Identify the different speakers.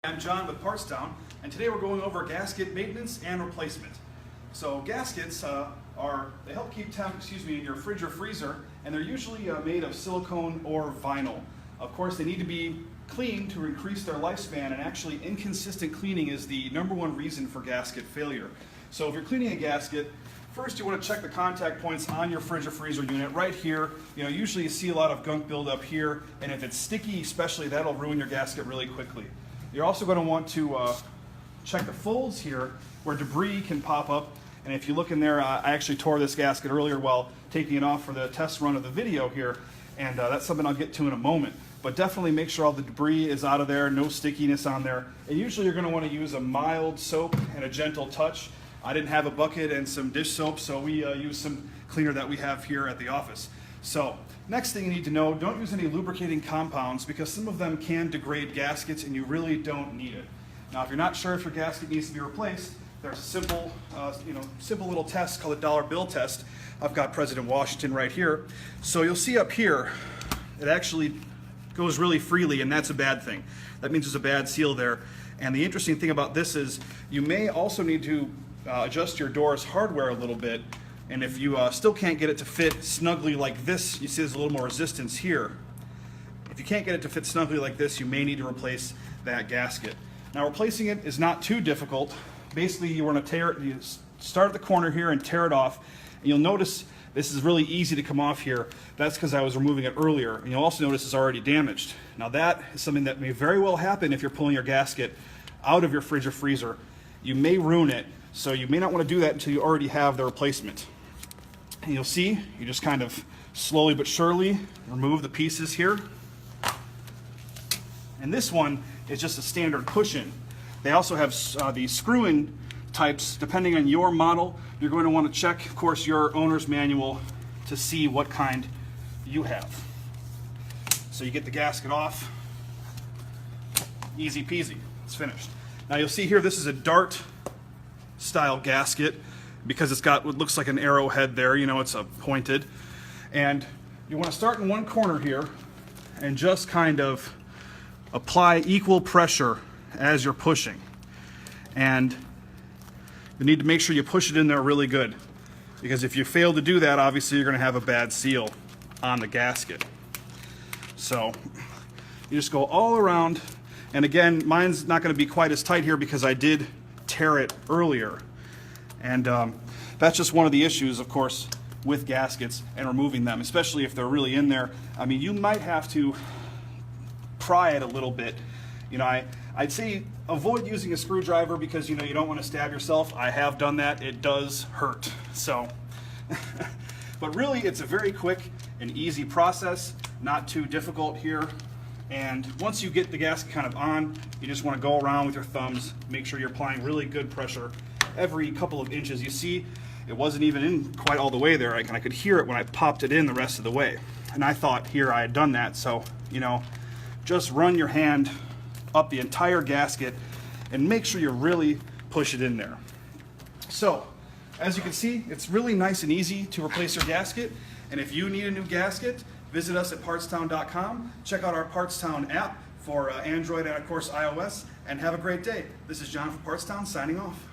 Speaker 1: I'm John with Partstown, and today we're going over gasket maintenance and replacement. So gaskets they help keep temp, in your fridge or freezer, and they're usually made of silicone or vinyl. Of course, they need to be cleaned to increase their lifespan, and actually inconsistent cleaning is the #1 reason for gasket failure. So if you're cleaning a gasket, first you want to check the contact points on your fridge or freezer unit right here. Usually you see a lot of gunk buildup here, and if it's sticky especially, that'll ruin your gasket really quickly. You're also going to want to check the folds here where debris can pop up. And if you look in there, I actually tore this gasket earlier while taking it off for the test run of the video here, and that's something I'll get to in a moment. But definitely make sure all the debris is out of there, no stickiness on there. And usually you're going to want to use a mild soap and a gentle touch. I didn't have a bucket and some dish soap, so we used some cleaner that we have here at the office. So next thing you need to know, don't use any lubricating compounds because some of them can degrade gaskets and you really don't need it. Now if you're not sure if your gasket needs to be replaced, there's a simple little test called a dollar bill test. I've got President Washington right here. So you'll see up here, it actually goes really freely, and that's a bad thing. That means there's a bad seal there. And the interesting thing about this is you may also need to adjust your door's hardware a little bit. And if you still can't get it to fit snugly like this, you see there's a little more resistance here. If you can't get it to fit snugly like this, you may need to replace that gasket. Now replacing it is not too difficult. Basically you want to tear it, you start at the corner here and tear it off. And you'll notice this is really easy to come off here. That's because I was removing it earlier. And you'll also notice it's already damaged. Now that is something that may very well happen if you're pulling your gasket out of your fridge or freezer. You may ruin it, so you may not want to do that until you already have the replacement. And you'll see, you just kind of slowly but surely remove the pieces here. And this one is just a standard push-in. They also have these screw-in types. Depending on your model, you're going to want to check, of course, your owner's manual to see what kind you have. So you get the gasket off, easy peasy, it's finished. Now you'll see here, this is a dart style gasket, because it's got what looks like an arrowhead there, it's a pointed. And you want to start in one corner here and just kind of apply equal pressure as you're pushing. And you need to make sure you push it in there really good, because if you fail to do that, obviously you're going to have a bad seal on the gasket. So you just go all around, and again, mine's not going to be quite as tight here because I did tear it earlier. And that's just one of the issues, of course, with gaskets and removing them, especially if they're really in there. I mean, you might have to pry it a little bit. I'd say avoid using a screwdriver because you don't want to stab yourself. I have done that. It does hurt. So, but really, it's a very quick and easy process, not too difficult here. And once you get the gasket kind of on, you just want to go around with your thumbs, make sure you're applying really good pressure every couple of inches. You see, it wasn't even in quite all the way there. I could hear it when I popped it in the rest of the way. And I thought here I had done that. So, just run your hand up the entire gasket and make sure you really push it in there. So, as you can see, it's really nice and easy to replace your gasket. And if you need a new gasket, visit us at partstown.com. Check out our Partstown app for Android and, of course, iOS. And have a great day. This is John from Partstown signing off.